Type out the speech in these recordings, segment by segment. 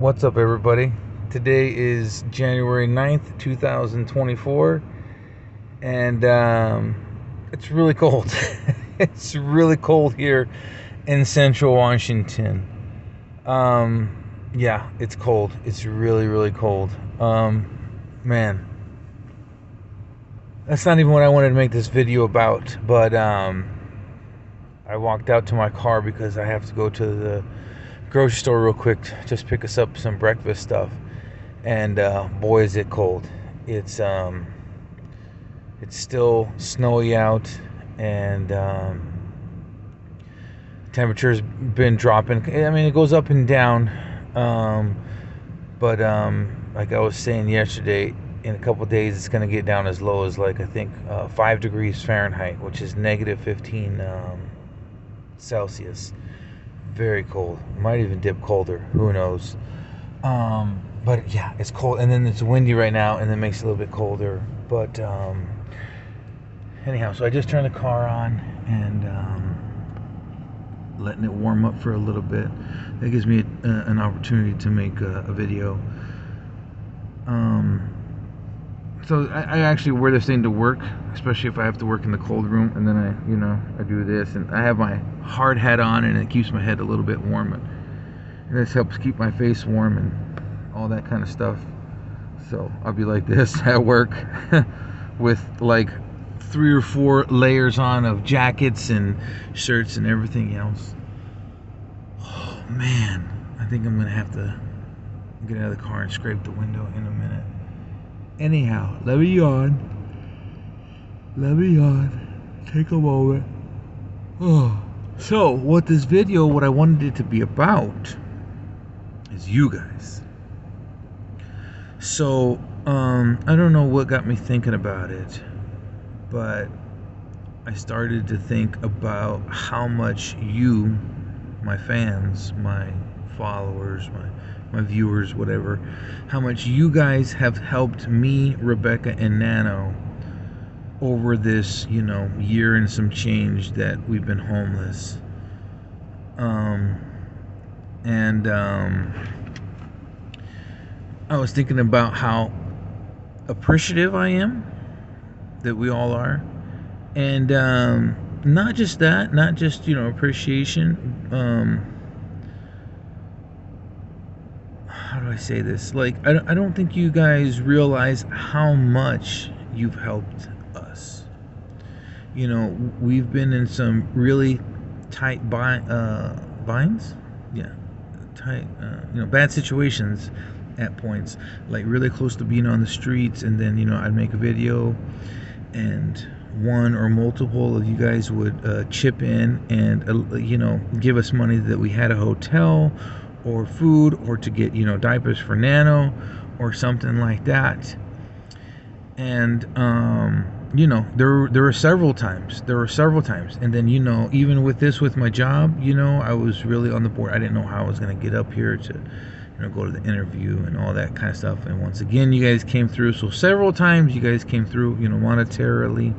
What's up, everybody? Today is January 9th, 2024, and it's really cold. It's really cold here in central Washington. Yeah, it's cold. It's really, really cold. Man, that's not even what I wanted to make this video about, but I walked out to my car because I have to go to the grocery store real quick, just pick us up some breakfast stuff, and boy is it cold. It's still snowy out, and temperature's been dropping. I mean, it goes up and down, but like I was saying yesterday, in a couple days it's going to get down as low as, like, I think 5 degrees Fahrenheit, which is negative 15 Celsius. Very cold. Might even dip colder. Who knows? But yeah, it's cold, and then it's windy right now, and it makes it a little bit colder. But anyhow, so I just turned the car on and letting it warm up for a little bit. That gives me an opportunity to make a video. So I actually wear this thing to work, especially if I have to work in the cold room, and then I do this, and I have my hard hat on, and it keeps my head a little bit warm, and this helps keep my face warm and all that kind of stuff. So I'll be like this at work with like 3 or 4 layers on of jackets and shirts and everything else. Oh man, I think I'm gonna have to get out of the car and scrape the window in a minute. Anyhow, let me yawn. Take a moment. Oh. So, what I wanted it to be about is you guys. So, I don't know what got me thinking about it, but I started to think about how much you, my fans, my followers, my viewers, whatever, how much you guys have helped me, Rebecca, and Nano over this, year and some change that we've been homeless. I was thinking about how appreciative I am that we all are, and not just that, not just appreciation. How do I say this? Like, I don't think you guys realize how much you've helped us. We've been in some really tight binds, yeah, tight, bad situations at points, like really close to being on the streets, and then I'd make a video, and one or multiple of you guys would chip in and give us money that we had a hotel or food, or to get diapers for Nano or something like that. And there were several times, and then even with my job, I was really on the board. I didn't know how I was going to get up here to go to the interview and all that kind of stuff, and once again you guys came through. So several times you guys came through, monetarily,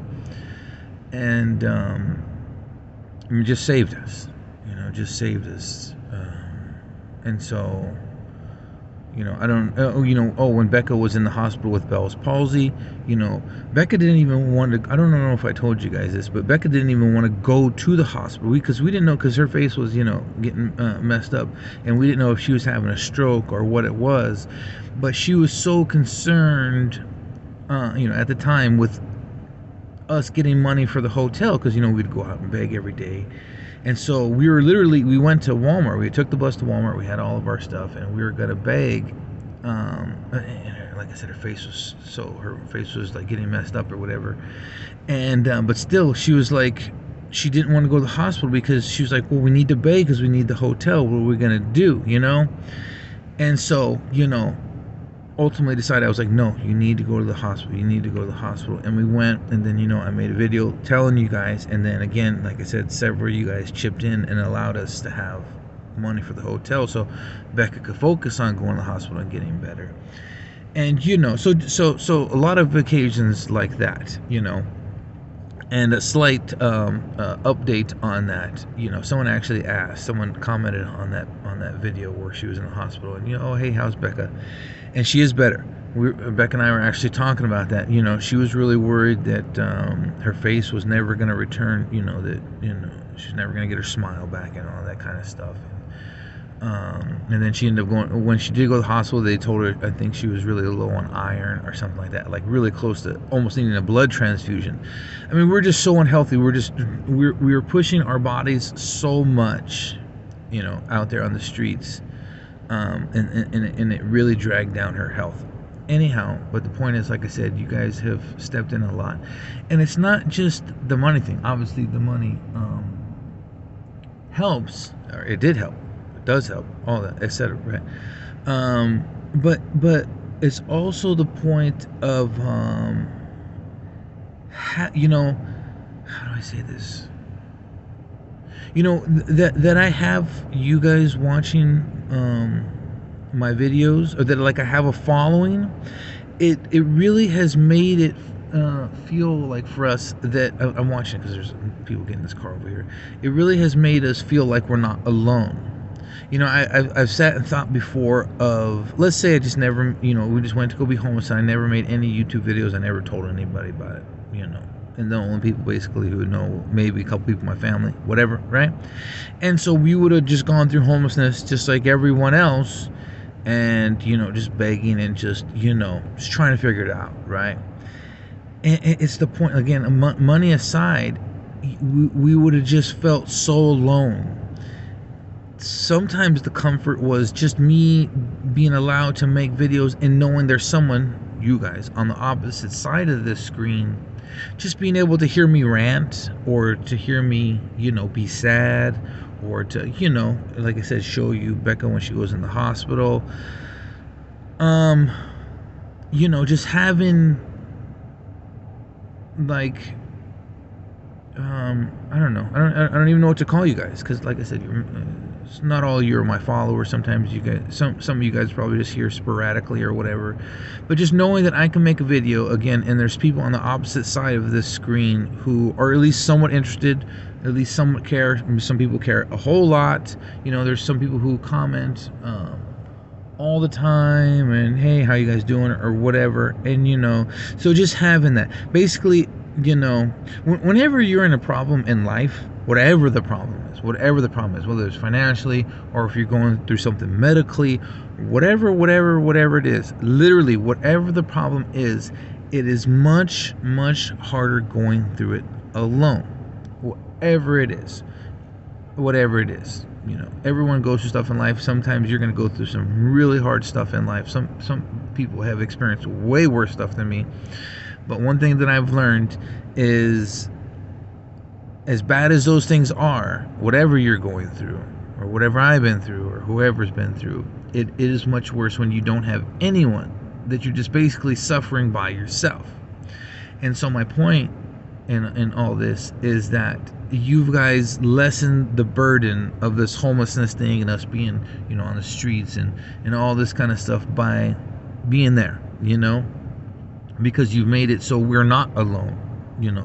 and just saved us. And so, I don't, when Becca was in the hospital with Bell's palsy, Becca didn't even want to, I don't know if I told you guys this, but Becca didn't even want to go to the hospital because we didn't know, because her face was, getting messed up, and we didn't know if she was having a stroke or what it was. But she was so concerned, at the time, with us getting money for the hotel, because, we'd go out and beg every day. And so we went to Walmart. We took the bus to Walmart. We had all of our stuff, and we were gonna beg. And like I said, her face was like getting messed up or whatever. And but still, she was like, she didn't want to go to the hospital because she was like, well, we need to beg because we need the hotel. What are we gonna do? And so ultimately decided, I was like, no, you need to go to the hospital. And we went, and then I made a video telling you guys, and then again, like I said, several of you guys chipped in and allowed us to have money for the hotel so Becca could focus on going to the hospital and getting better. And so a lot of occasions like that, And a slight update on that. Someone actually asked, someone commented on that video where she was in the hospital, and oh, hey, how's Becca? And she is better. Becca and I were actually talking about that. She was really worried that her face was never going to return. That she's never going to get her smile back and all that kind of stuff. And then she ended up going, when she did go to the hospital, they told her, I think she was really low on iron or something like that, like really close to almost needing a blood transfusion. I mean, we're just so unhealthy. We were pushing our bodies so much, out there on the streets, and it really dragged down her health. Anyhow, but the point is, like I said, you guys have stepped in a lot, and it's not just the money thing. Obviously, the money helps, or it did help. Does help, all that, etc. Right? But it's also the point of how do I say this? That I have you guys watching my videos, or that like I have a following. It really has made it feel like, for us, that I'm watching, because there's people getting in this car over here. It really has made us feel like we're not alone. I've sat and thought before of, let's say I just never, we just went to go be homeless, and I never made any YouTube videos. I never told anybody about it, and the only people basically who would know, maybe a couple people in my family, whatever, right? And so we would have just gone through homelessness just like everyone else, and, just begging and just trying to figure it out, right? And it's the point, again, money aside, we would have just felt so alone. Sometimes the comfort was just me being allowed to make videos and knowing there's someone, you guys, on the opposite side of this screen, just being able to hear me rant, or to hear me, be sad, or to, like I said, show you Becca when she was in the hospital. Just having, like, I don't know. I don't even know what to call you guys, because, like I said, it's not all you're my followers. Sometimes you guys, some of you guys probably just hear sporadically or whatever. But just knowing that I can make a video again, and there's people on the opposite side of this screen who are at least somewhat interested, at least somewhat care. Some people care a whole lot. There's some people who comment all the time, and hey, how you guys doing, or whatever. And so just having that, basically, whenever you're in a problem in life, whatever the problem is, whether it's financially, or if you're going through something medically, whatever it is, literally whatever the problem is, it is much harder going through it alone. Whatever it is, everyone goes through stuff in life. Sometimes you're going to go through some really hard stuff in life. Some people have experienced way worse stuff than me. But one thing that I've learned is, as bad as those things are, whatever you're going through, or whatever I've been through, or whoever's been through, it is much worse when you don't have anyone, that you're just basically suffering by yourself. And so my point in all this is that you guys lessen the burden of this homelessness thing, and us being, on the streets, and all this kind of stuff, by being there, because you've made it so we're not alone,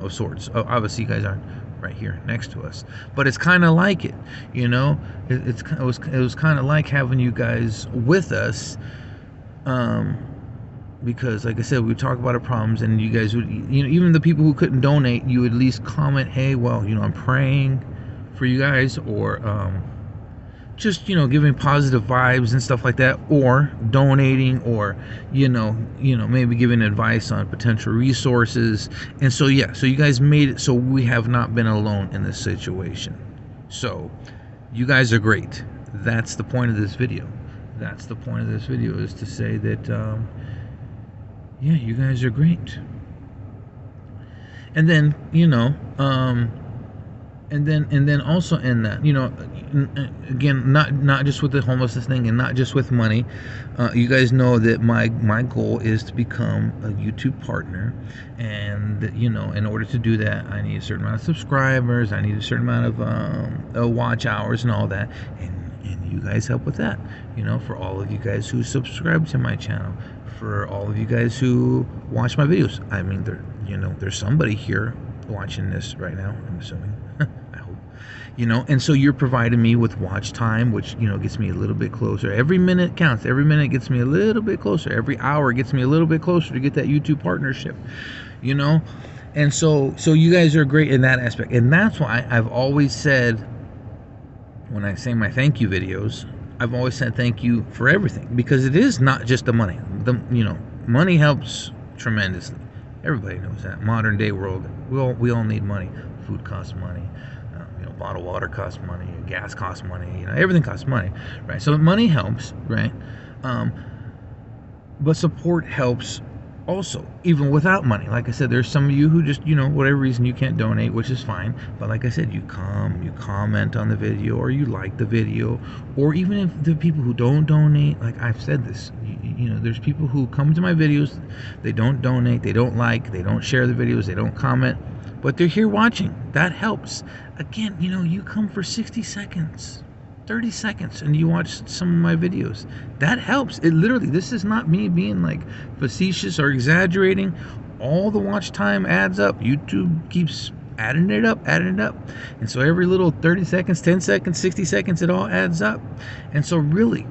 of sorts. Obviously, you guys aren't right here next to us, but it's kind of like it, it was kind of like having you guys with us, because, like I said, we talk about our problems, and you guys would, even the people who couldn't donate, you would at least comment, hey, well, I'm praying for you guys, or just, giving positive vibes and stuff like that, or donating, or, maybe giving advice on potential resources. And so, yeah, so you guys made it so we have not been alone in this situation. So, you guys are great. That's the point of this video. Is to say that, yeah, you guys are great. And then, and then also in that, again, not just with the homelessness thing, and not just with money. You guys know that my goal is to become a YouTube partner, and in order to do that, I need a certain amount of subscribers, I need a certain amount of watch hours and all that, and you guys help with that. For all of you guys who subscribe to my channel, for all of you guys who watch my videos. I mean, there's somebody here watching this right now, I'm assuming. I hope. And so you're providing me with watch time, which, gets me a little bit closer. Every minute counts. Every minute gets me a little bit closer. Every hour gets me a little bit closer to get that YouTube partnership, And so you guys are great in that aspect. And that's why I've always said, when I say my thank you videos, I've always said thank you for everything, because it is not just the money. Money helps tremendously. Everybody knows that. Modern day world, we all need money. Food costs money. Bottled water costs money. Gas costs money. Everything costs money, right? So money helps, right? But support helps also, even without money. Like I said, there's some of you who just, whatever reason you can't donate, which is fine. But like I said, you comment on the video, or you like the video, or even if the people who don't donate, like I've said this, there's people who come to my videos, they don't donate, they don't like, they don't share the videos, they don't comment, but they're here watching. That helps. Again, you come for 60 seconds, 30 seconds, and you watch some of my videos. That helps. It literally, this is not me being like facetious or exaggerating. All the watch time adds up. YouTube keeps adding it up. And so every little 30 seconds, 10 seconds, 60 seconds, it all adds up. And so really,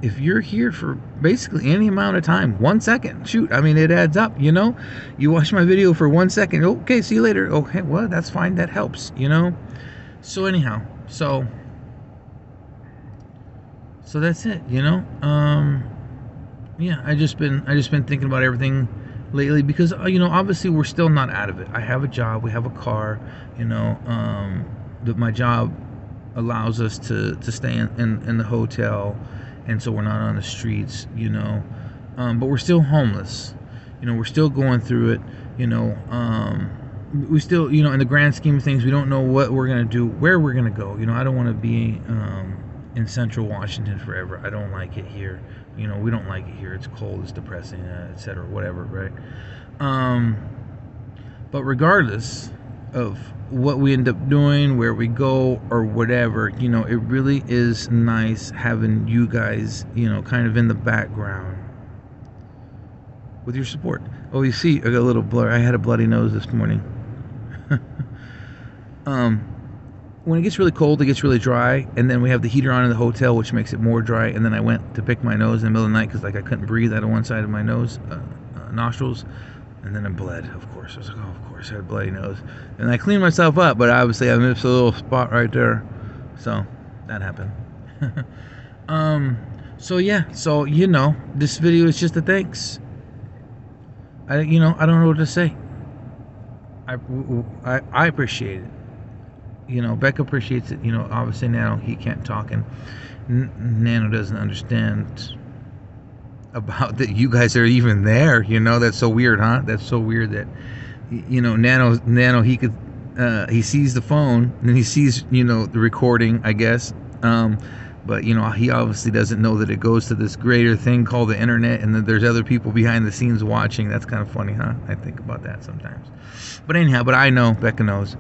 if you're here for basically any amount of time, 1 second, shoot, it adds up, You watch my video for 1 second, okay, see you later. Okay, well, that's fine, that helps, So anyhow, so that's it, yeah, I just been thinking about everything lately, because obviously we're still not out of it. I have a job, we have a car, that my job allows us to stay in the hotel, and so we're not on the streets, but we're still homeless, we're still going through it, we still, in the grand scheme of things, we don't know what we're going to do, where we're going to go. I don't want to be in Central Washington forever. I don't like it here. We don't like it here. It's cold, it's depressing, etc., whatever, right? But regardless of what we end up doing, where we go, or whatever, it really is nice having you guys, kind of in the background with your support. Oh, you see, I got a little blur. I had a bloody nose this morning. When it gets really cold, it gets really dry, and then we have the heater on in the hotel, which makes it more dry. And then I went to pick my nose in the middle of the night because I couldn't breathe out of one side of my nose, nostrils, and then I bled. Of course, I was like, oh, of course, I had a bloody nose, and I cleaned myself up, but obviously I missed a little spot right there, so that happened. So yeah, so this video is just a thanks. I don't know what to say. I appreciate it. Becca appreciates it. Obviously Nano, he can't talk, and Nano doesn't understand about that you guys are even there. That's so weird, huh? That's so weird that Nano he could he sees the phone and he sees the recording, I guess. But he obviously doesn't know that it goes to this greater thing called the internet, and that there's other people behind the scenes watching. That's kind of funny, huh? I think about that sometimes. But anyhow, I know Becca knows.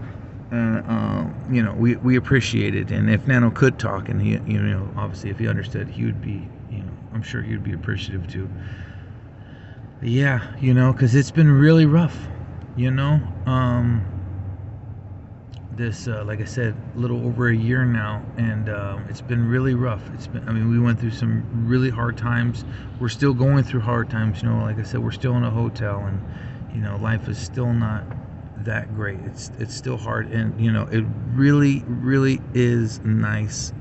We appreciate it. And if Nano could talk, and he, obviously if he understood, he would be, I'm sure he would be appreciative too. But yeah, because it's been really rough. This, like I said, a little over a year now, and it's been really rough. We went through some really hard times. We're still going through hard times. Like I said, we're still in a hotel, and life is still not that great. It's still hard, and it really, really is nice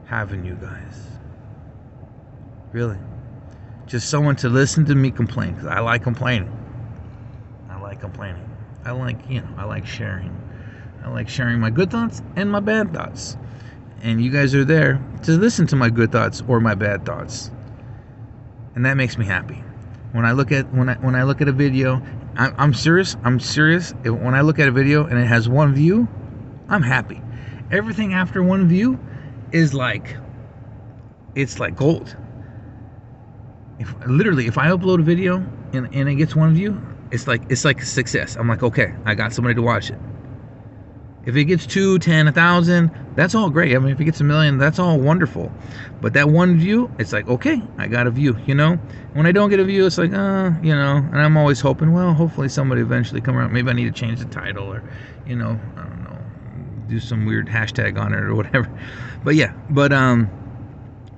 having you guys. Really, just someone to listen to me complain, because I like complaining. I like sharing. I like sharing my good thoughts and my bad thoughts, and you guys are there to listen to my good thoughts or my bad thoughts, and that makes me happy. When I look at a video, I'm serious. When I look at a video and it has one view, I'm happy. Everything after one view is it's like gold. If I upload a video and it gets one view, it's like a success. I'm like, okay, I got somebody to watch it. If it gets 2, 10, 1,000, that's all great. I mean, if it gets 1,000,000, that's all wonderful. But that one view, it's like, okay, I got a view, you know? When I don't get a view, it's like, you know, and I'm always hoping, well, hopefully somebody eventually come around. Maybe I need to change the title or, you know, I don't know, do some weird hashtag on it or whatever. But yeah, but,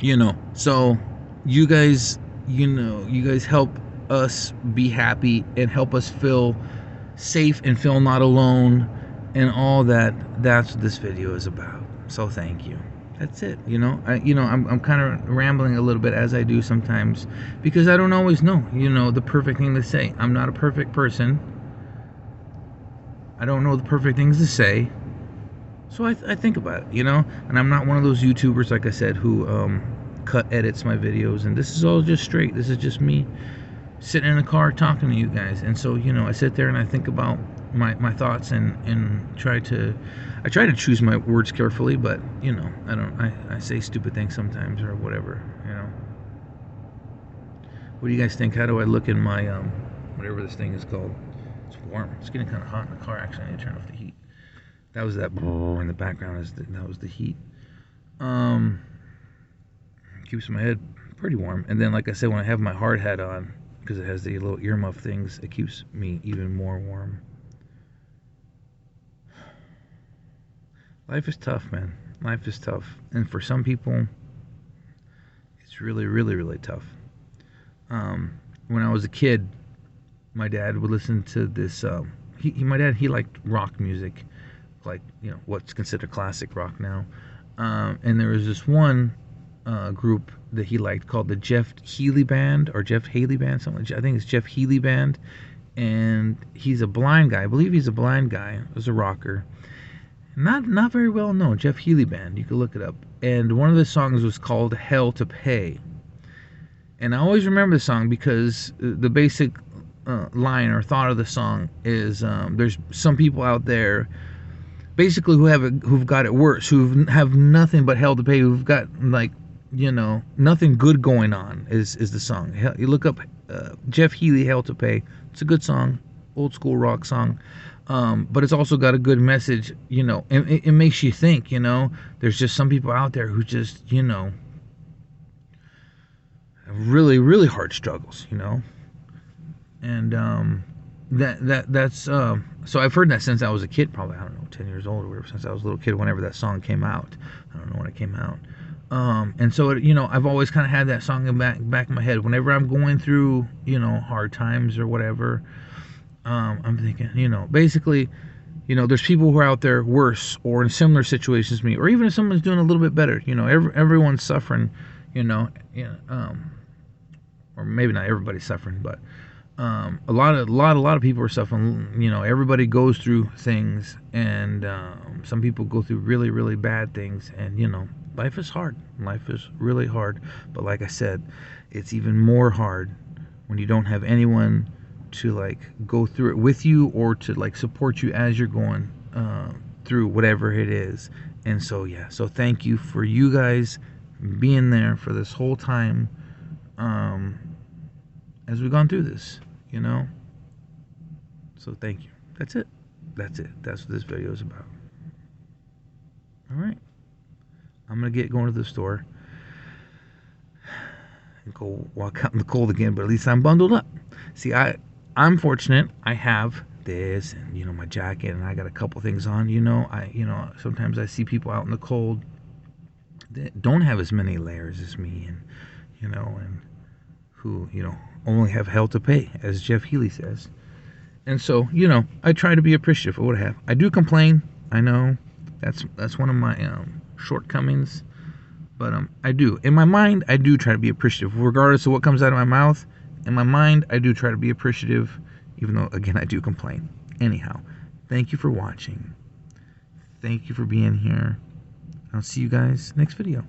you know, so you guys, you know, you guys help us be happy and help us feel safe and feel not alone and all that. That's what this video is about. So thank you. That's it. You know, I'm kind of rambling a little bit, as I do sometimes, because I don't always know, you know, the perfect thing to say. I'm not a perfect person. I don't know the perfect things to say. So I think about it, you know, and I'm not one of those YouTubers, like I said, who edits my videos, and this is all just straight. This is just me sitting in a car talking to you guys. And so, you know, I sit there and I think about my thoughts and try to choose my words carefully, but you know, I say stupid things sometimes or whatever, you know. What do you guys think? How do I look in my whatever this thing is called? It's warm. It's getting kind of hot in the car. Actually, I need to turn off the heat. That was that in the background. That was the heat. Keeps my head pretty warm. And then, like I said, when I have my hard hat on, because it has the little earmuff things, it keeps me even more warm. Life is tough, man. Life is tough. And for some people, it's really, really, really tough. When I was a kid, my dad would listen to this. My dad liked rock music, like, you know, what's considered classic rock now. And there was this one group that he liked called the Jeff Healey Band, or Jeff Haley Band, something like, I think it's Jeff Healey Band. And he's a blind guy. I believe he's a blind guy. He was a rocker. Not very well known. Jeff Healey Band. You can look it up. And one of the songs was called Hell to Pay. And I always remember the song because the basic line or thought of the song is there's some people out there basically who've got it worse, who have nothing but hell to pay, who've got, like, you know, nothing good going on is the song. You look up Jeff Healey, Hell to Pay. It's a good song, old school rock song. But it's also got a good message, you know. It makes you think, you know. There's just some people out there who just, you know, have really, really hard struggles, you know. And that's so I've heard that since I was a kid, probably, I don't know, 10 years old or whatever, since I was a little kid, whenever that song came out. I don't know when it came out. And so, you know, I've always kind of had that song in back in my head. Whenever I'm going through, you know, hard times or whatever, I'm thinking, you know, basically, you know, there's people who are out there worse or in similar situations to me, or even if someone's doing a little bit better, you know, everyone's suffering, you know, or maybe not everybody's suffering, but a lot of people are suffering. You know, everybody goes through things, and some people go through really, really bad things, and you know, life is hard. Life is really hard. But like I said, it's even more hard when you don't have anyone to like go through it with you, or to like support you as you're going through whatever it is. And so yeah, so thank you for you guys being there for this whole time as we've gone through this, you know. So thank you. That's it. That's what this video is about. All right, I'm gonna get going to the store and go walk out in the cold again, but at least I'm bundled up. See, I'm fortunate. I have this, and you know, my jacket, and I got a couple things on. You know, sometimes I see people out in the cold that don't have as many layers as me, and you know, and who, you know, only have hell to pay, as Jeff Healey says. And so, you know, I try to be appreciative of what I have. I do complain. I know that's one of my shortcomings, but I do, in my mind, I do try to be appreciative, regardless of what comes out of my mouth. In my mind, I do try to be appreciative, even though, again, I do complain. Anyhow, thank you for watching. Thank you for being here. I'll see you guys next video.